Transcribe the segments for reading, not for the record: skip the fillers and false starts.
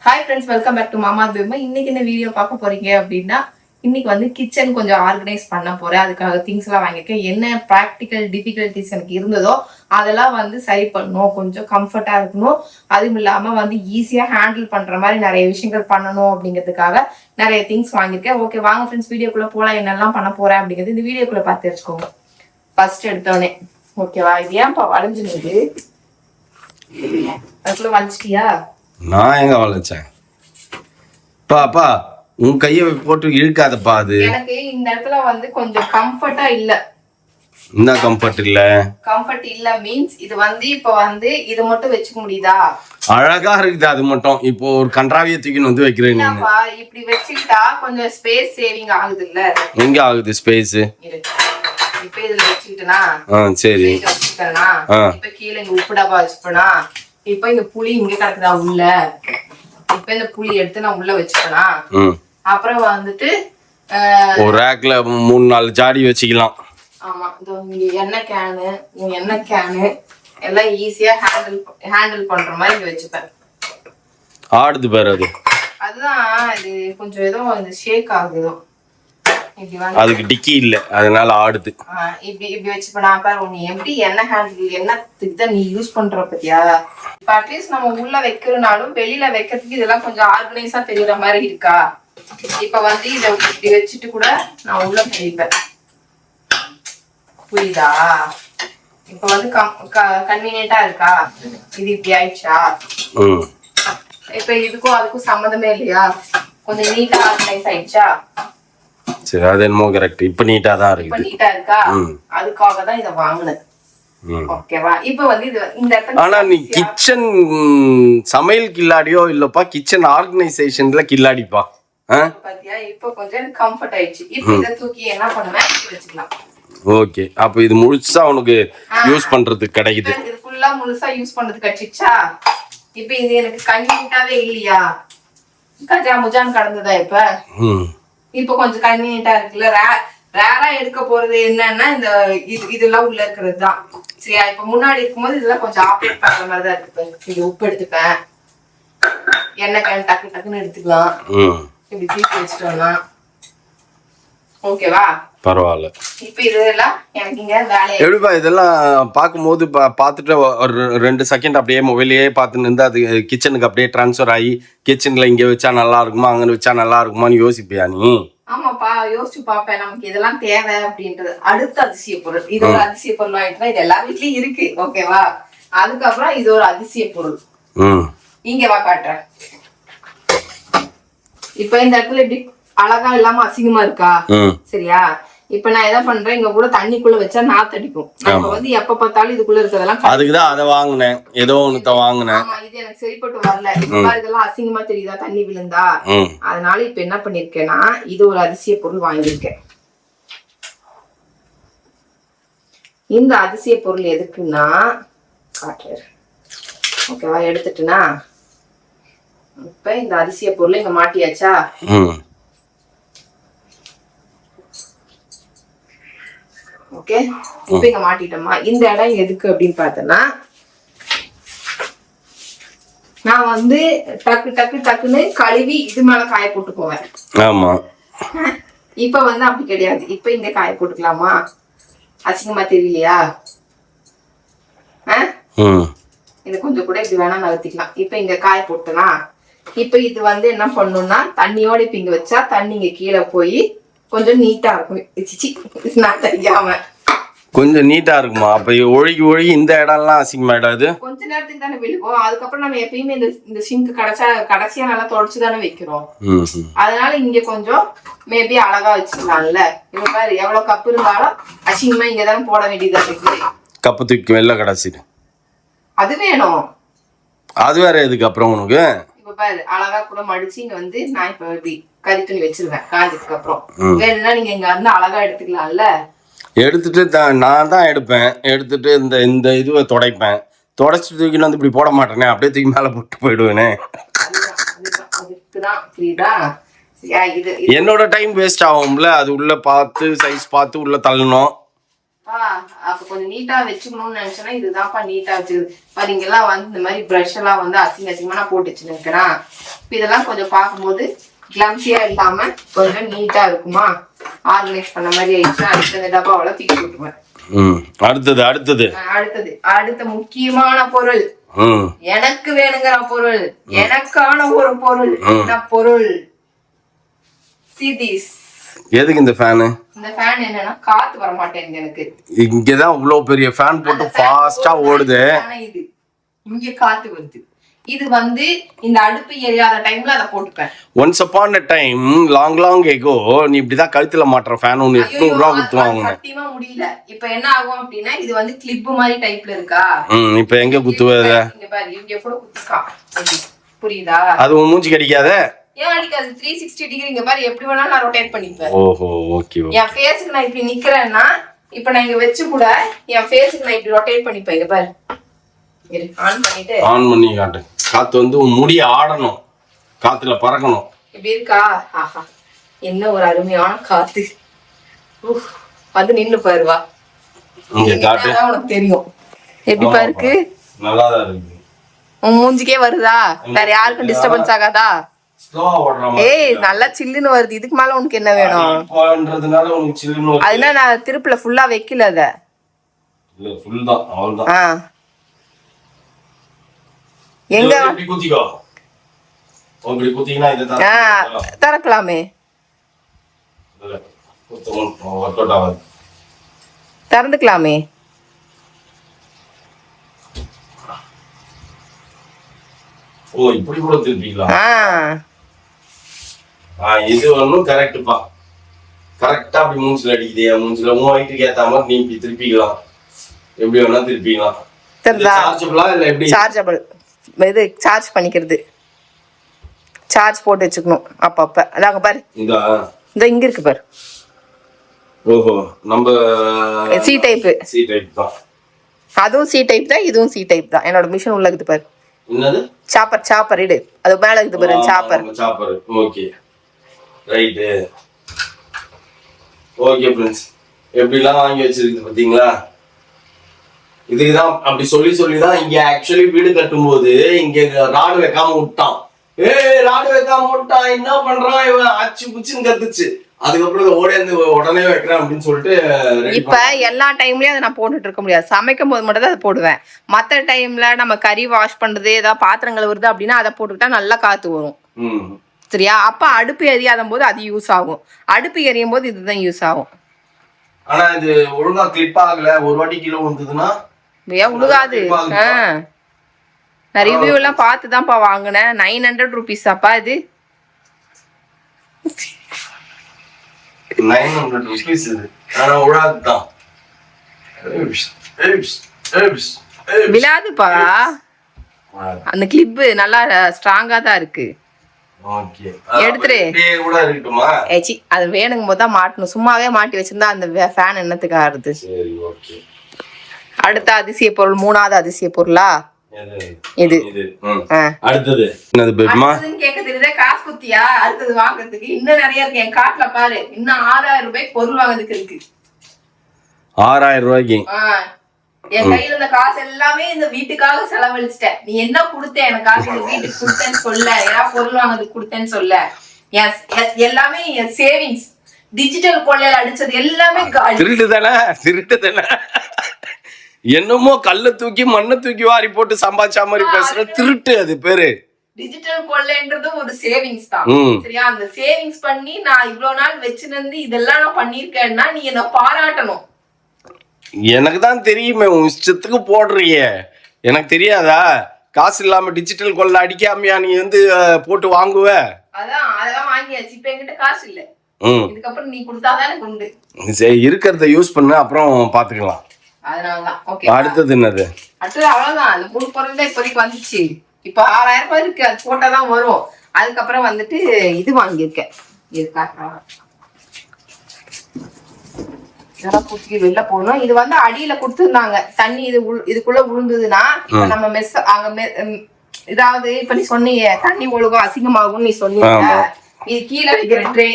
Hi friends, welcome back to மாமா பேமா. இன்னைக்கு இந்த வீடியோ பார்க்க போறீங்க அப்படின்னா, இன்னைக்கு வந்து கிச்சன் கொஞ்சம் ஆர்கனைஸ் பண்ண போறேன். அதுக்காக திங்ஸ் எல்லாம் வாங்கியிருக்கேன். என்ன ப்ராக்டிக்கல் டிஃபிகல்ட்டிஸ் எனக்கு இருந்ததோ அதெல்லாம் வந்து சரி பண்ணணும், கொஞ்சம் கம்ஃபர்ட்டா இருக்கணும், அதுவும் இல்லாம வந்து ஈஸியா ஹேண்டில் பண்ற மாதிரி நிறைய விஷயங்கள் பண்ணணும் அப்படிங்கிறதுக்காக நிறைய திங்ஸ் வாங்கியிருக்கேன். ஓகே, வாங்க ஃப்ரெண்ட்ஸ் வீடியோக்குள்ள போலாம். என்னெல்லாம் பண்ண போறேன் அப்படிங்கிறது இந்த வீடியோக்குள்ள பார்த்து வச்சுக்கோங்க. ஃபர்ஸ்ட் எடுத்தோடனே ஓகேவா, இது ஏன்ப்பா வளைஞ்சுனுது? அதுக்குள்ள வளைச்சிட்டியா? நான் எங்க வளைச்சேன்? பாப்பா உன் கைய போட்டு இழுக்காதப்பா. அது எனக்கு இந்த இடத்துல வந்து கொஞ்சம் கம்ஃபர்ட்டா இல்ல. என்ன கம்ஃபர்ட் இல்ல? கம்ஃபர்ட் இல்ல மீன்ஸ் இது வந்து இப்ப வந்து இது மட்டும் வச்சுக்க முடியுதா? அழகா இருக்குது அது மட்டும். இப்போ ஒரு கன்றாவிய தூக்கின்னு வந்து வைக்கிறேன். நீப்பா இப்படி வச்சுக்கிட்டா கொஞ்சம் ஸ்பேஸ் சேவிங் ஆகுது இல்ல? எங்க ஆகுது ஸ்பேஸ்? இப்ப இதுல வச்சுக்கிட்டனா சரி வச்சுக்கிட்டனா இப்ப கீழே இங்க உப்பு டப்பா வச்சுப்பனா, இப்ப இந்த புளி இங்க கிடக்குதா உள்ள, இப்ப இந்த புளி எடுத்து நான் உள்ள வச்சுப்பனா, அப்புறம் வந்துட்டு ஒரு ரேக்ல 3-4 ஜாடி வச்சுக்கலாம். ஆமா, இங்க எண்ணெய் கேனு எல்லாம் ஈஸியா ஹேண்டில் பண்ற மாதிரி இங்க வச்சுப்பேன். ஆடுது பாரு அது. அதுதான் இது கொஞ்சம் ஏதோ இந்த ஷேக் ஆகுது. அதுக்கு டிக்கி இல்ல, அதனால ஆடுது. இப்படி வச்சுப்பேன். நான் பாரு, நீ எப்படி எண்ணெய் ஹேண்டில் எண்ணத்துக்கு தான் நீ யூஸ் பண்ற பத்தியா? இப்ப அட்லீஸ்ட் நம்ம உள்ள வைக்கிறனாலும் வெளியில வைக்கிறதுக்கு இதெல்லாம் கொஞ்சம் ஆர்கனைஸா தெரியற மாதிரி இருக்கா? இப்ப வந்து இதை இப்படி வச்சுட்டு கூட நான் உள்ள போயிருப்பேன். புரியுதா? இப்ப வந்து கன்வீனியன்ட்டா இருக்கா? இது இப்படி ஆயிடுச்சா? இப்ப இதுக்கும் அதுக்கும் சம்மந்தமே இல்லையா? கொஞ்சம் நீட்டா ஆர்கனைஸ் ஆயிடுச்சா? சரி, அது என்னமோ கரெக்ட். இப்ப நீட்டா தான் இருக்கு. இப்ப நீட்டா இருக்கா? அதுக்காக தான் இத வாங்குனேன். ஓகேவா? இப்ப வந்து இது இந்த இடத்துல ஆனா நீ கிச்சன் சமையல் கில்லாடியோ இல்லப்பா, கிச்சன் ஆர்கனைசேஷன்ல கில்லாடிப்பா. பாத்தியா, இப்ப கொஞ்சம் கம்ஃபர்ட் ஆயிடுச்சு. இப்ப இத தூக்கி என்ன பண்ணுவேன், வச்சுக்கலாம். ஓகே, அப்ப இது முழுசா உனக்கு யூஸ் பண்றதுக்கு கிடைக்குது. இது ஃபுல்லா முழுசா யூஸ் பண்றதுக்கு கிடைச்சிச்சா? இப்ப இது எனக்கு கன்வீனியன்ட்டாவே இல்லையா? கஜா முஜான் கடந்ததா இப்ப? இப்ப கொஞ்சம் கன்வீனியன்ட்டா இருக்குல்ல? ரேரா எடுக்க போறது என்னன்னா இந்த இதெல்லாம் உள்ள இருக்கிறது தான். சரியா? இப்ப முன்னாடி இருக்கும்போது இதெல்லாம் கொஞ்சம் ஆப்ரேட் பண்ற மாதிரி தான் இருக்கு. இது உப்பு எடுத்துப்பேன், எண்ணெய் கேன் டக்கு டக்குன்னு எடுத்துக்கலாம். இப்படி தூக்கி வச்சுட்டோம்னா ஓகேவா? பரவாயில்ல. இப்ப இதெல்லாம் எனக்கு இங்க வேலையா எப்படிப்பா இதெல்லாம் பார்க்கும்போது பார்த்துட்டு ஒரு 2 செகண்ட் அப்படியே மொபைலையே பார்த்துன்னு இருந்தா அது கிச்சனுக்கு அப்படியே டிரான்ஸ்ஃபர் ஆகி கிச்சன்ல இங்க வச்சா நல்லா இருக்குமா அங்க வச்சா நல்லா இருக்குமான்னு யோசிப்பியா நீ? ஆமாப்பா, யோசிச்சு பாப்பேன். நமக்கு இதெல்லாம் தேவை அப்படின்றது அடுத்த அதிசய பொருள். இது ஒரு அதிசய பொருள் ஆயிட்டுனா இது எல்லா வீட்லயும் இருக்கு. ஓகேவா? அதுக்கப்புறம் இது ஒரு அதிசய பொருள். இங்க வா காட்டுறேன். இப்ப இந்த இடத்துல எப்படி அழகா இல்லாம அசிங்கமா இருக்கா? சரியா? இப்ப நான் என்ன பண்றேன், இங்க கூட தண்ணிக்குள்ள வச்சா நாத்தடிக்கும். நம்ம வந்து எப்ப பார்த்தாலும் இதுக்குள்ள இருக்கிறதெல்லாம் அதுக்குதான் அதை வாங்கினேன். ஏதோ ஒண்ணுத்த வாங்கினேன். ஆமா, இது எனக்கு சரிப்பட்டு வரல. இப்ப இதெல்லாம் அசிங்கமா தெரியுதா தண்ணி விழுந்தா? அதனால இப்ப என்ன பண்ணிருக்கேன்னா இது ஒரு அதிசய பொருள் வாங்கியிருக்கேன். இந்த அதிசய பொருள் எதுக்குன்னா காட்டுறேன். ஓகேவா? எடுத்துட்டுனா இப்ப இந்த அதிசய பொருள் இங்க மாட்டியாச்சா? ஓகே, இப்ப இங்க மாட்டிட்டோமா? இந்த இடம் எதுக்கு அப்படின்னு பார்த்தோம்னா, நான் வந்து டக்குன்னு கழுவி இது மேல காய போட்டு போவேன். ஆமா, இப்ப வந்து அப்படி கிடையாது. இப்ப இங்க காய போட்டுக்கலாமா? அசிங்கமா தெரியலையா? இது கொஞ்சம் கூட இப்படி வேணா நகர்த்திக்கலாம். இப்ப இங்க காய போட்டனா இப்ப இது வந்து என்ன பண்ணணும்னா தண்ணியோட இப்ப இங்க வச்சா தண்ணி இங்க கீழே போய் கொஞ்சம் நீட்டா இருக்கும். நான் தெரியாம கொஞ்சம் நீட்டா இருக்குமா? அப்ப ஒழுகி இந்த இடம்லாம் அசிங்கமாயிடாது? கொஞ்ச நேரத்துக்கு தானே விழுகும். அதுக்கப்புறம் நம்ம எப்பயுமே இந்த சிங்க் கடைசியா நல்லா தொடச்சுதானே வைக்கிறோம். அதனால இங்க கொஞ்சம் மேபி அழகா வச்சுக்கலாம்ல. இப்ப பாரு, எவ்வளவு கப்பு இருந்தாலும் அசிங்கமா இங்கதானே போட வேண்டியதா இருக்கு. கப்பு தூக்கி வெளில கடைசிட்டு அது வேணும். அது வேற எதுக்கு அப்புறம் உனக்கு? இப்ப பாரு, அழகா கூட மடிச்சு இங்க வந்து நான் இப்ப இப்படி கறி துணி வச்சிருவேன். காஞ்சதுக்கு அப்புறம் வேணும்னா நீங்க இங்க வந்து அழகா எடுத்துக்கலாம்ல. எடுத்துட்டு நான் தான் எடுப்பேன். எடுத்துட்டு இந்த இதுவை துடைப்பேன். துடைச்சிட்டு தூக்கின்னு வந்து இப்படி போட மாட்டேனே, அப்படியே தூக்கி மேல போட்டு போயிடுவேனே. என்னோட டைம் வேஸ்ட் ஆகும்ல. அது உள்ள பார்த்து சைஸ் பார்த்து உள்ள தள்ளணும். அப்ப கொஞ்சம் நீட்டா வச்சுக்கணும்னு நினைச்சேன்னா இதுதான்ப்பா நீட்டா வச்சுக்குது. பாரு இங்கெல்லாம் வந்து இந்த மாதிரி ப்ரஷ் எல்லாம் வந்து அசிங்கமா நான் போட்டு வச்சுருக்கிறேன். இதெல்லாம் கொஞ்சம் பார்க்கும்போது கிளம்சியா இல்லாம கொஞ்சம் நீட்டா இருக்குமா, ஆர்கனைஸ் பண்ண மாதிரி ஆயிடுச்சுன்னா அடுத்த டப்பாவெல்லாம் தூக்கி போட்டுருவேன். அடுத்த முக்கியமான பொருள், எனக்கு வேணுங்கிற பொருள், எனக்கான ஒரு பொருள். என்ன பொருள்? சிதிஸ். எதுக்கு இந்த ஃபேனு? இந்த ஃபேன் என்னன்னா காத்து வர மாட்டேங்குது எனக்கு. இங்கதான் இவ்வளவு பெரிய ஃபேன் போட்டு ஃபாஸ்டா ஓடுது. இது இங்க காத்து வருது. இது வந்து இந்த அடுப்பு எரியாத டைம்ல அத போட்டுப்பேன். Once upon a time long echo நீ இப்படிதான் கழுத்துல மாட்டுற ஃபேன் ஒன்னு 800 ரூபாய் குத்துவாங்க. சத்தியமா முடியல. இப்போ என்ன ஆகும் அப்படின்னா இது வந்து கிளிப் மாதிரி டைப்ல இருக்கா. இப்போ எங்க குத்துவத? இங்க பாரு, இங்க கூட குத்துக்கா. புரியுதா? அது உன் மூஞ்சி கடிக்காத. ஏன் அடிக்காது? 360 டிகிரி இங்க பாரு, எப்படி வேணாலும் நான் ரொட்டேட் பண்ணிப்பேன். ஓஹோ ஓகே. என் ஃபேஸ்க்கு நான் இப்படி நிக்கிறேன்னா இப்போ நான் இங்க வெச்சு கூட என் ஃபேஸ்க்கு நான் இப்படி ரொட்டேட் பண்ணிப்பேன். இங்க பாரு, ஆன் பண்ணி காட்டு. காத்து வந்து உன் முடிய ஆடணும், காத்துல பறக்கணும். இப்படி இருக்கா? ஆஹா, என்ன ஒரு அருமையான காத்து. வந்து நின்னு பாருவா, உனக்கு தெரியும் எப்படி பாருக்கு. நல்லாதான் இருக்கு. உன் மூஞ்சிக்கே வருதா? வேற யாருக்கும் டிஸ்டர்பன்ஸ் ஆகாதா? ஏய் நல்லா சில்லுன்னு வருது. இதுக்கு மேல உனக்கு என்ன வேணும்? அதுனா நான் திருப்புல ஃபுல்லா வைக்கல. அத இல்ல ஃபுல் தான், அவ்வளவுதான். எங்க குத்திக்கோ. அப்படி குத்தினா இத தரக்கலாமே. இல்ல குத்தணும், வொர்க் அவுட் ஆகாது. திறந்துக்கலாமே. ஓ இப்படி கூட திருப்பிக்கலாம். இது ஒன்றும் கரெக்டுப்பா. கரெக்டா அப்படி மூஞ்சில அடிக்குது. மூஞ்சில உன் ஹைட்டுக்கு ஏத்த மாதிரி நீ இப்படி திருப்பிக்கலாம். எப்படி வேணா திருப்பிக்கலாம். சார்ஜபிளா இல்ல எப்படி? சார்ஜபிள். இது சார்ஜ் பண்ணிக்கிறது. சார்ஜ் போட்டு வச்சுக்கணும் அப்பப்ப. அதாங்க பாரு, இந்த இங்க இருக்கு பாரு. ஓஹோ, நம்ம சி டைப். சி டைப் தான். அதுவும் சி டைப் தான், இதுவும் சி டைப் தான். என்னோட மிஷின் உள்ள இருக்குது பாரு. என்னது? சாப்பர் இடு. அது மேல இருக்குது பாரு, chopper. Okay right. Okay friends, எப்படிலாம் வாங்கி வச்சிருக்கு பாத்தீங்களா? இதுதான் அப்படி சொல்லிதான் இங்க ஆக்சுவலி வீடு கட்டும்போது இங்க ராடு வைக்காம விட்டான். ராடு வைக்காம விட்டான், என்ன பண்றான் இவன்? ஆச்சு புச்சுன்னு கத்துச்சு. அதுக்கப்புறம் ஓடியாந்து உடனே வைக்கிறேன் அப்படின்னு சொல்லிட்டு. இப்ப எல்லா டைம்லயும் அதை நான் போட்டுட்டு இருக்க முடியாது. சமைக்கும் போது மட்டும் தான் அதை போடுவேன். மற்ற டைம்ல நம்ம கறி வாஷ் பண்றது, ஏதாவது பாத்திரங்கள் வருது அப்படின்னா அதை போட்டுக்கிட்டா நல்லா காத்து வரும். சரியா? அப்ப அடுப்பு எரியாத போது அது யூஸ் ஆகும். அடுப்பு எரியும் போது இதுதான் யூஸ் ஆகும். ஆனா இது ஒழுங்கா கிளிப் ஆகல. ஒரு வாட்டி கீழே விழுந்ததுன்னா ஏன் உழுகாது? நான் ரிவ்யூ எல்லாம் பார்த்துதான்ப்பா வாங்கினேன். 900 rupees அப்பா இது. 900 rupees இது. ஆனா உழாதுதான். விழாதுப்பா. அந்த கிளிப் நல்லா ஸ்ட்ராங்கா தான் இருக்கு. ஓகே, எடுத்துரு. கூட இருக்கட்டுமா? ஏச்சி, அது வேணுங்கும் போது தான் மாட்டணும். சும்மாவே மாட்டி வச்சிருந்தா அந்த ஃபேன் என்னத்துக்கு ஆறுது? சரி ஓகே. அடுத்த அதிசய பொருள், மூணாவது அதிசய பொருளா இது. அடுத்தது என்னது பேபிமா? கேட்க தெரியுதா? காசு குத்தியா? அடுத்தது வாங்குறதுக்கு இன்னும் நிறைய இருக்கு. என் காட்டுல பாரு, இன்னும் 6000 ரூபாய்க்கு பொருள் வாங்குறதுக்கு இருக்கு. 6000 ரூபாய்க்கு? என் கையில இந்த காசு எல்லாமே இந்த வீட்டுக்காக செலவழிச்சிட்டேன். நீ என்ன கொடுத்த எனக்காக? இந்த வீட்டுக்கு கொடுத்தேன்னு சொல்ல, ஏதாவது பொருள் வாங்குறதுக்கு கொடுத்தேன்னு சொல்ல. எல்லாமே என் சேவிங்ஸ். டிஜிட்டல் கொள்ளையில அடிச்சது எல்லாமே திருட்டு தானே. என்னமோ கல்ல தூக்கி மண்ணை தூக்கி வாரி போட்டு சம்பாதிச்சா மாதிரி பேசுற திருட்டு. அது பேரு டிஜிட்டல் கொள்ளைன்றது ஒரு சேவிங்ஸ் தான். சரியா? அந்த சேவிங்ஸ் பண்ணி நான் இவ்வளவு நாள் வச்சிருந்து இதெல்லாம் நான் பண்ணிருக்கேன்னா நீ என்ன பாராட்டணும். எனக்கு தான் தெரியுமே, உன் இஷ்டத்துக்கு போடுறிய. எனக்கு தெரியாதா? காசு இல்லாம டிஜிட்டல் கொள்ளை அடிக்காமையா நீ வந்து போட்டு வாங்குவ? அதெல்லாம் வாங்கியாச்சு. இப்ப என்கிட்ட காசு இல்ல. இதுக்கப்புறம் நீ கொடுத்தாதான் எனக்கு உண்டு. சரி, இருக்கிறத யூஸ் பண்ணு, அப்புறம் பாத்துக்கலாம். அதனாலதான். ஓகே, அடுத்தது என்னது? அடுத்தது அவ்வளவுதான். அந்த 3 பொருள் தான் இப்போதைக்கு வந்துச்சு. இப்ப 6000 ரூபாய் இருக்கு, அது போட்டாதான் வரும். அதுக்கப்புறம் வந்துட்டு இது வாங்கியிருக்கேன். இது காட்டுறேன். வெளில போகணும். இது வந்து அடியில கொடுத்துருந்தாங்க தண்ணி. இதுக்குள்ள விழுந்ததுன்னா இப்ப நம்ம மெஸ் அங்க இதாவது இப்ப நீ சொன்னீங்க தண்ணி ஒழுகும் அசிங்கமாகும் நீ சொன்னீங்க. இது கீழே வைக்கிற ட்ரே.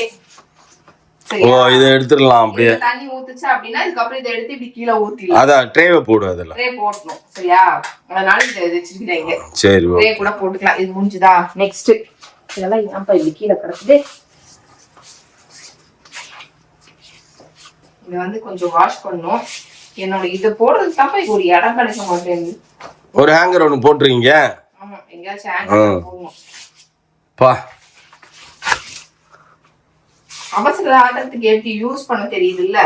ஓ இதை எடுத்துடலாம் அப்படியே. தண்ணி ஊத்துச்சு அப்படின்னா இதுக்கப்புறம் இதை எடுத்து இப்படி கீழே ஊத்திடலாம். அதான் ட்ரேவை போடு, அதில் ட்ரே போடணும். சரியா? அதனால இதை வச்சிருக்கிறீங்க. சரி, ட்ரே கூட போட்டுக்கலாம். இது முடிஞ்சுதா? நெக்ஸ்ட் இதெல்லாம் ஏன்ப்பா இப்படி கீழே கிடக்குது? இதை வந்து கொஞ்சம் வாஷ் பண்ணணும். என்னோட இதை போடுறது தப்ப இது ஒரு இடம் கிடைக்க மாட்டேங்குது. ஒரு ஹேங்கர் ஒன்று போட்டுருக்கீங்க. ஆமா, எங்கேயாச்சும் ஹேங்கர் போடணும். பா அவசர ஆட்டத்துக்கு எப்படி யூஸ் பண்ண தெரியுது இல்ல?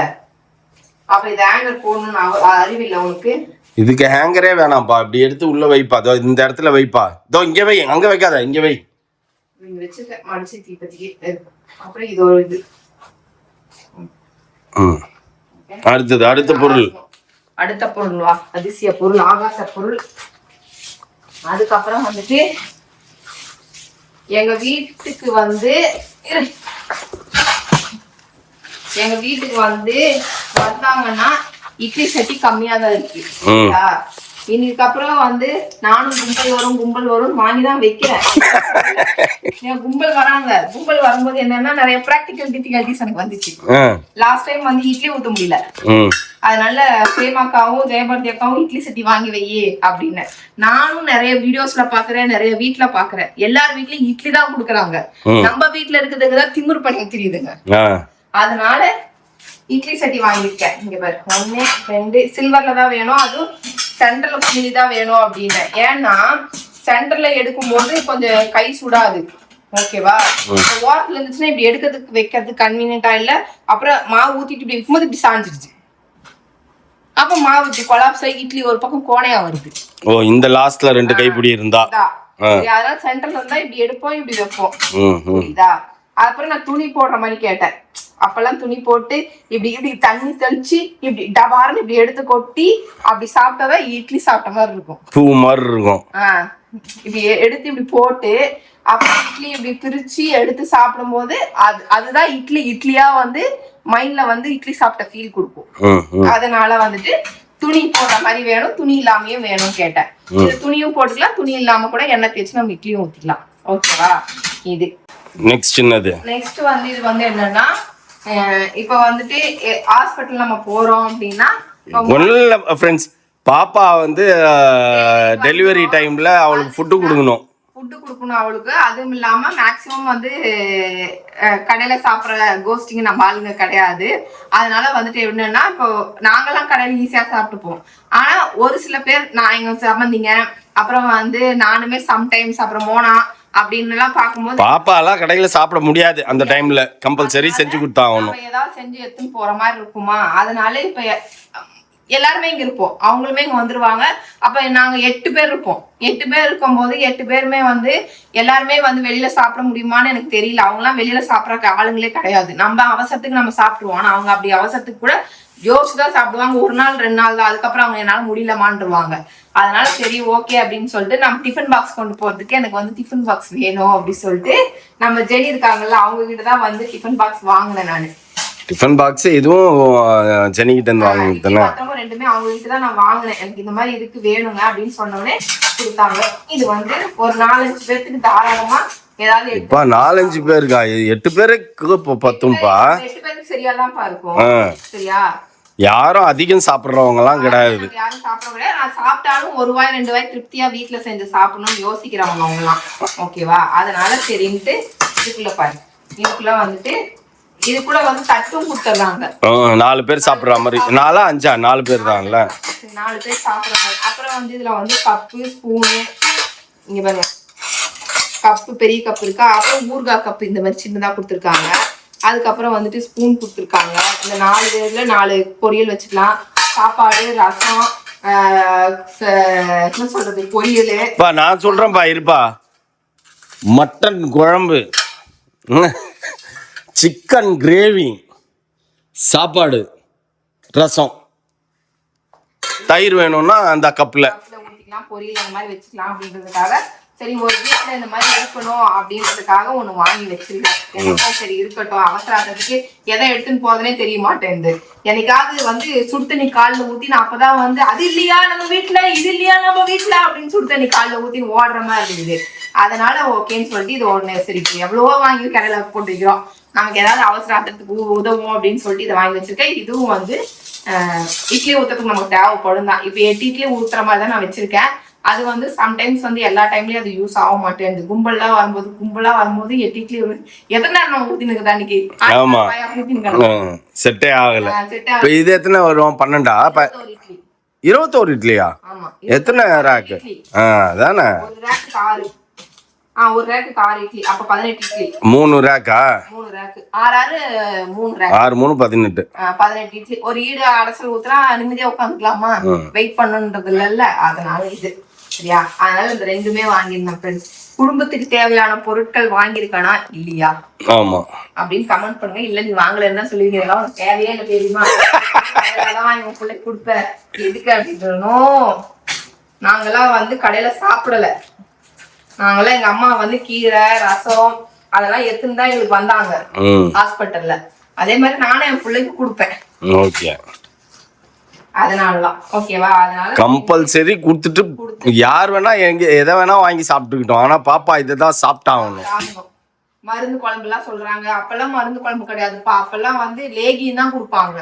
அப்ப இது ஹேங்கர் போடணும்னு அறிவில்லை உனக்கு? இதுக்கு ஹேங்கரே வேணாம்ப்பா, இப்படி எடுத்து உள்ள வைப்பா. அதோ இந்த இடத்துல வைப்பா. இதோ இங்க வை, அங்க வைக்காத, இங்க வை. வச்சுக்க மடிச்சு தீப்பத்திக்கு. அப்புறம் இது ஒரு இது. அடுத்த பொருள். அடுத்த பொருள் வா, அதிசய பொருள், ஆகாச பொருள். அதுக்கப்புறம் வந்துட்டு எங்க வீட்டுக்கு வந்தாங்கன்னா இட்லி சட்டி கம்மியா தான் இருக்கு. இதுக்கப்புறம் நானும் கும்பல் வரும் வாங்கிதான் வைக்கிறேன். கும்பல் வராங்க. கும்பல் வரும்போது என்னன்னா நிறைய பிராக்டிகல் டிஃபிகல்டிஸ் எனக்கு வந்துச்சு. லாஸ்ட் டைம் இட்லி ஊத்த முடியல. அதனால பிரேமாக்காவும் ஜெயபாரதி அக்காவும் இட்லி சட்டி வாங்கி வையே அப்படின்னு. நானும் நிறைய வீடியோஸ்ல பாக்குறேன், நிறைய வீட்டுல பாக்குறேன். எல்லார் வீட்லயும் இட்லி தான் குடுக்குறாங்க. நம்ம வீட்டுல இருக்கிறதுக்குதான் திமிரு பண்ணி தெரியுதுங்க. அதனால இட்லி சட்டி வாங்கியிருக்கேன். இங்க பாரு, 1 2 சில்வர்ல தான் வேணும். அதுவும் சென்டர்ல குமிழி தான் வேணும் அப்படின்னு. ஏன்னா சென்டர்ல எடுக்கும் போது கொஞ்சம் கை சுடாது. ஓகேவா? ஓரத்துல இருந்துச்சுன்னா இப்படி எடுக்கிறதுக்கு வைக்கிறதுக்கு கன்வீனியன்டா இல்ல. அப்புறம் மாவு ஊத்திட்டு இப்படி வைக்கும்போது இப்படி சாஞ்சிருச்சு. அப்ப மாவு இப்படி கொலாப்ஸ் ஆகி இட்லி ஒரு பக்கம் கோணையா வருது. ஓ இந்த லாஸ்ட்ல 2 கைப்பிடி இருந்தா அதனால சென்டர்ல இருந்தா இப்படி எடுப்போம், இப்படி வைப்போம். புரியுதா? அப்புறம் நான் துணி போடுற மாதிரி கேட்டேன். அப்பெல்லாம் துணி போட்டு இப்படி இப்படி தண்ணி தெளிச்சு இப்படி டபார்னு இப்படி எடுத்து கொட்டி அப்படி சாப்பிட்டாதான் இட்லி சாப்பிட்ட மாதிரி இருக்கும். பூ மாதிரி இருக்கும். இப்படி எடுத்து இப்படி போட்டு அப்புறம் இட்லி இப்படி பிரிச்சு எடுத்து சாப்பிடும் போது அதுதான் இட்லியா மைண்ட்ல இட்லி சாப்பிட்ட ஃபீல் கொடுக்கும். அதனால துணி போடுற மாதிரி வேணும், துணி இல்லாமையும் வேணும் கேட்டேன். இது துணியும் போட்டுக்கலாம், துணி இல்லாம கூட எண்ணெய் தேய்ச்சி நம்ம இட்லியும் ஊத்திக்கலாம். ஓகேவா? இது நெக்ஸ்ட் என்னது? நெக்ஸ்ட் இது என்னன்னா இப்ப ஹாஸ்பிட்டல் நம்ம போறோம் அப்படின்னா ஒன்னும் ஃப்ரெண்ட்ஸ், பாப்பா டெலிவரி டைம்ல அவளுக்கு ஃபுட்டு கொடுக்கணும். அவளுக்கு. அதுவும் இல்லாம மேக்சிமம் கடையில சாப்பிட்ற கோஸ்டிங் நம்ம ஆளுங்க கிடையாது. அதனால என்னன்னா இப்போ நாங்கெல்லாம் கடையில ஈஸியா சாப்பிட்டுப்போம். ஆனா ஒரு சில பேர் நான் எங்க சம்பந்திங்க, அப்புறம் நானுமே சம்டைம்ஸ், அப்புறம் மோனா அப்படின்னு எல்லாம் பார்க்கும்போது பாப்பா எல்லாம் கடையில சாப்பிட முடியாது. அந்த டைம்ல கம்பல்சரி செஞ்சு கொடுத்தாகணும். ஏதாவது செஞ்சு எடுத்துன்னு போற மாதிரி இருக்குமா? அதனால இப்ப எல்லாருமே இங்க இருப்போம், அவங்களுமே இங்க வந்துருவாங்க. அப்ப நாங்க 8 பேர் இருப்போம். 8 பேர் இருக்கும் போது 8 பேருமே எல்லாருமே வெளியில சாப்பிட முடியுமான்னு எனக்கு தெரியல. அவங்க எல்லாம் வெளியில சாப்பிடற ஆளுங்களே கிடையாது. நம்ம அவசரத்துக்கு நம்ம சாப்பிடுவோம். ஆனா அவங்க அப்படி அவசரத்துக்கு கூட யோசிச்சுதான் சாப்பிடுவாங்க. 1 நாள் 2 நாள் தான். அதுக்கப்புறம் அவங்க என்னால முடியலமான்ருவாங்க. அதனால சரி ஓகே அப்படின்னு சொல்லிட்டு நம்ம டிஃபன் பாக்ஸ் கொண்டு போறதுக்கு எனக்கு டிஃபன் பாக்ஸ் வேணும் அப்படின்னு சொல்லிட்டு நம்ம ஜெனி இருக்காங்கல்ல, அவங்க கிட்டதான் டிஃபன் பாக்ஸ் வாங்கினேன் நானு. டிஃபன் பாக்ஸ் இதுவும் ஜெனி கிட்ட இருந்து வாங்கினேன். ரெண்டுமே அவங்க கிட்ட தான் நான் வாங்கினேன். எனக்கு இந்த மாதிரி இருக்கு வேணுங்க அப்படின்னு சொன்னோடனே கொடுத்தாங்க. இது ஒரு 4-5 பேருக்கு தாராளமா ஏதாவது. இப்ப 4-5 பேருக்கா? 8 பேருக்கு பத்தும்பா. 8 பேருக்கு சரியாதான்ப்பா இருக்கும். சரியா? யாரும் அதிகம் சாப்பிடுறவங்க எல்லாம் கிடையாது. யாரும் சாப்பிட நான் சாப்பிட்டாலும் 1 வாய் 2 வாய் திருப்தியா வீட்டுல செஞ்சு சாப்பிடணும்னு யோசிக்கிறவங்க அவங்க எல்லாம். ஓகேவா? அதனால சரின்ட்டு இதுக்குள்ள பாரு, இதுக்குள்ள இதுக்குள்ள தட்டும் கொடுத்துறாங்க. 4 பேர் சாப்பிடுற மாதிரி. 4 பேர் தான்ல. 4 பேர் சாப்பிடுற மாதிரி. அப்புறம் இதுல கப்பு, ஸ்பூனு, இங்க பாருங்க, கப்பு பெரிய கப்பு இருக்கா. அப்புறம் ஊறுகாய் கப்பு இந்த மாதிரி சின்னதா கொடுத்துருக்காங்க. அதுக்கப்புறம் ஸ்பூன் கொடுத்துருக்காங்க. இந்த 4 பேர்ல 4 பொரியல் வச்சுக்கலாம். சாப்பாடு, ரசம், என்ன சொல்றது, பொரியல். நான் சொல்றேன்பா, இருப்பா. மட்டன் குழம்பு, சிக்கன் கிரேவி, சாப்பாடு, ரசம், தயிர் வேணும்னா அந்த கப்ல ஊத்திக்கலாம். பொரியல் அந்த மாதிரி வச்சுக்கலாம் அப்படின்றதுக்காக சரி ஒரு வீட்டுல இந்த மாதிரி இருக்கணும் அப்படின்றதுக்காக ஒண்ணு வாங்கி வச்சிருக்கேன். எனக்கும் சரி இருக்கட்டும், அவசரத்துக்கு எதை எடுத்துன்னு போறதுனே தெரிய மாட்டேங்குது. என்னைக்காவது சுடு தண்ணி காலில் ஊத்தி நான் அப்பதான் அது இல்லையா நம்ம வீட்டுல, இது இல்லையா நம்ம வீட்டுல அப்படின்னு சுடு தண்ணி காலில் ஊத்தி ஓடுற மாதிரி இருக்குது. அதனால ஓகேன்னு சொல்லிட்டு இது ஒண்ணு சரி எவ்வளவோ வாங்கி கடையில போட்டு வைக்கிறோம். நமக்கு ஏதாவது அவசரத்துக்கு உதவும் அப்படின்னு சொல்லிட்டு இதை வாங்கி வச்சிருக்கேன். இதுவும் வந்து இட்லி ஊத்துறதுக்கு நமக்கு தேவைப்படும் தான். இப்போ 8 இட்லி ஊத்துற மாதிரி தான் நான் வச்சிருக்கேன். அது வந்து சம்டைம்ஸ் வந்து எல்லா டைம்லயும் அது யூஸ் ஆக மாட்டேங்குது. கும்பலா வரும்போது 8 இட்லி எத்தனை நேரம் நம்ம ஊத்தினுக்குது அன்னைக்கு. ஆமா செட்டே ஆகல. இப்போ இது எத்தனை வரும்? 12ஆ? 21 இட்லியா? எத்தனை ரேக்கு? அதானே ஒரு ரேக்கு 6. ஒரு ரேக்கு 6 இட்லி. அப்ப 18 இட்லி. 3 ரேக்கா? 3 ரேக்கு. 6 3 ரேக். 6 3 18. 18 இட்லி. ஒரு ஈடு அடசல் ஊத்துறா நிம்மதியா உட்காந்துக்கலாமா? வெயிட் பண்ணுன்றது இல்ல. அதனால இது சரியா? அதனால இந்த ரெண்டுமே வாங்கியிருந்தேன் ஃப்ரெண்ட்ஸ். குடும்பத்துக்கு தேவையான பொருட்கள் வாங்கியிருக்கானா இல்லையா ஆமா அப்படின்னு கமெண்ட் பண்ணுங்க. இல்ல நீ வாங்கலன்னு சொல்லுவீங்க. இதெல்லாம் உனக்கு தேவையே இல்லை தெரியுமா? அதெல்லாம் எங்க பிள்ளை கொடுப்பேன் எதுக்கு அப்படின்னு. நாங்கெல்லாம் வந்து கடையில சாப்பிடல. நாங்கெல்லாம் எங்க அம்மா வந்து கீரை ரசம் அதெல்லாம் எடுத்துன்னு தான் எங்களுக்கு வந்தாங்க ஹாஸ்பிட்டல்ல. அதே மாதிரி நானும் என் பிள்ளைக்கு கொடுப்பேன். ஓகே அதனாலதான் ஓகேவா? அதனால கம்பல்சரி கொடுத்துட்டு யார் வேணா எதை வேணா வாங்கி சாப்பிட்டுக்கிட்டோம். ஆனா பாப்பா இதுதான் சாப்பிட்டாகணும். மருந்து குழம்பு எல்லாம் சொல்றாங்க. அப்பெல்லாம் மருந்து குழம்பு கிடையாதுப்பா. அப்பெல்லாம் வந்து லேகியும் தான் கொடுப்பாங்க.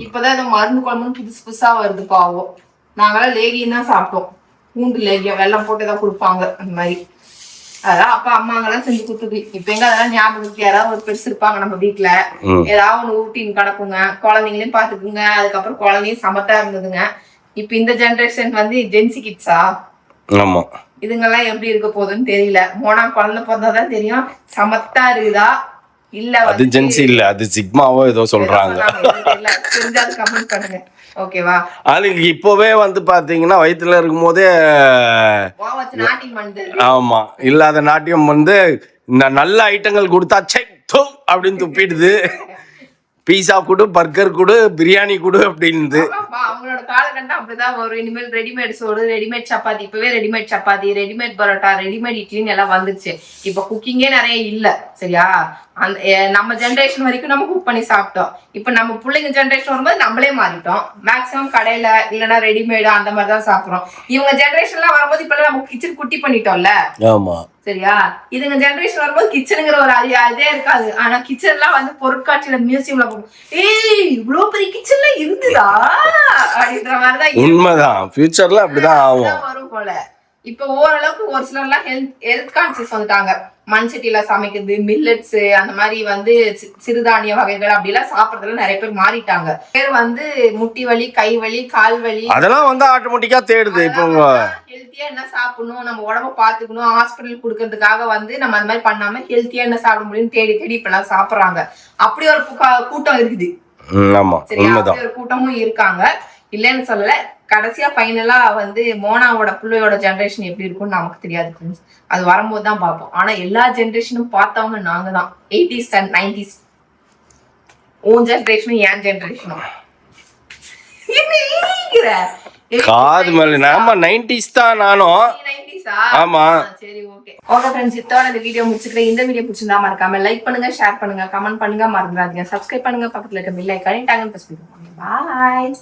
இப்பதான் இந்த மருந்து குழம்புன்னு புதுசா வருது பாவம். நாங்கெல்லாம் லேகியும் தான் சாப்பிட்டோம். பூண்டு லேகியம் வெல்லம் போட்டு தான் கொடுப்பாங்க அந்த மாதிரி. அதான் அப்பா அம்மாங்கெல்லாம் செஞ்சு கொடுத்துது. இப்ப எங்க அதெல்லாம் ஞாபகத்துக்கு யாராவது ஒரு பெருசு இருப்பாங்க நம்ம வீட்டுல. ஏதாவது ஒண்ணு ஊட்டின்னு கிடக்குங்க. குழந்தைங்களையும் பாத்துக்குங்க. அதுக்கப்புறம் குழந்தையும் சமத்தா இருந்ததுங்க. இப்ப இந்த ஜெனரேஷன் வந்து ஜென்சி கிட்ஸா இதுங்கெல்லாம் எப்படி இருக்க போகுதுன்னு தெரியல. மோனா குழந்தை பிறந்தாதான் தெரியும் சமத்தா இருக்குதா இல்ல. அது ஜென்சி இல்ல, அது சிக்மாவோ ஏதோ சொல்றாங்க. தெரிஞ்சாது கமெண்ட் பண்ணுங்க ஓகேவா? அதுக்கு இப்பவே வந்து பாத்தீங்கன்னா வயிற்றுல இருக்கும் போதே ஆமா இல்லாத நாட்டியம் வந்து நல்ல ஐட்டங்கள் கொடுத்தா செக் அப்படின்னு துப்பிடுது. பீஸா கொடு, பர்கர் கொடு, பிரியாணி கொடு அப்படின்னு. அவங்களோட காலகட்டம் அப்படிதான் வரும். இனிமேல் ரெடிமேட் சோறு, ரெடிமேட் சப்பாத்தி. இப்பவே readymade chapati, readymade parotta, readymade இட்லின்னு எல்லாம் வந்துருச்சு. இப்ப குக்கிங்கே நிறைய இல்ல சரியா? அந்த நம்ம ஜென்ரேஷன் வரைக்கும் நம்ம குக் பண்ணி சாப்பிட்டோம். இப்ப நம்ம பிள்ளைங்க ஜென்ரேஷன் வரும்போது நம்மளே மாறிட்டோம். மேக்சிமம் கடையில இல்லைன்னா ரெடிமேடு அந்த மாதிரிதான் சாப்பிடுறோம். இவங்க ஜென்ரேஷன்லாம் வரும்போது இப்ப நம்ம கிச்சன் குட்டி பண்ணிட்டோம்ல. ஆமா சரியா? இதுங்க ஜெனரேஷன் வரும்போது கிச்சனுங்கிற ஒரு இதே இருக்காது. ஆனா கிச்சன்லாம் வந்து பொருட்காட்சியில மியூசியம்ல போகும். ஏய் இவ்வளவு பெரிய கிச்சன்ல இருந்துதா அப்படின்ற மாதிரிதான் உண்மைதான். ஃபியூச்சர்ல அப்படிதான் ஆகும் வரும் போல. இப்ப ஓரளவுக்கு ஒரு சிலர்லாம் ஹெல்த் கான்சியஸ் வந்துட்டாங்க. மண் சட்டியில சமைக்கிறது, மில்லட்ஸ் அந்த மாதிரி வந்து சிறுதானிய வகைகள் அப்படிலாம் சாப்பிடறதுல நிறைய பேர் மாறிட்டாங்க. பேர் வந்து முட்டி வலி, கை வலி, கால் வலி அதெல்லாம் வந்து ஆட்டோமேட்டிக்கா தேடுது. இப்போ ஹெல்த்தியா என்ன சாப்பிடணும், நம்ம உடம்ப பாத்துக்கணும், ஹாஸ்பிட்டல் கொடுக்கறதுக்காக வந்து நம்ம அந்த மாதிரி பண்ணாம ஹெல்த்தியா என்ன சாப்பிட முடியும்னு தேடி தேடி இப்ப எல்லாம் சாப்பிடுறாங்க. அப்படி ஒரு கூட்டம் இருக்குது. ஒரு கூட்டமும் இருக்காங்க இல்லன்னு சொல்லல. கடைசியா ஃபைனலா வந்து மோனாவோட பிள்ளையோட ஜெனரேஷன் எப்படி இருக்கும்னு நமக்கு தெரியாது ஃப்ரெண்ட்ஸ். அது வரும்போது தான் பார்ப்போம். ஆனா எல்லா ஜெனரேஷனும் பார்த்தவங்க நாங்க தான். 80s and 90s. உன் ஜெனரேஷனும் என் ஜெனரேஷனும் காது மேல நாம 90s தான். நானும் 90s-ஆ? ஆமா சரி ஓகே ஃப்ரெண்ட்ஸ். இதோட இந்த வீடியோ முடிச்சுக்கிறேன். இந்த வீடியோ பிடிச்சிருந்தா மறக்காம லைக் பண்ணுங்க, ஷேர் பண்ணுங்க, கமெண்ட் பண்ணுங்க, மறந்துடாதீங்க. சப்ஸ்கிரைப் பண்ணுங்க, பக்கத்துல இருக்க பெல் ஐகானை டாங்கன்னு பிரஸ் பண்ணுங்க. பாய்.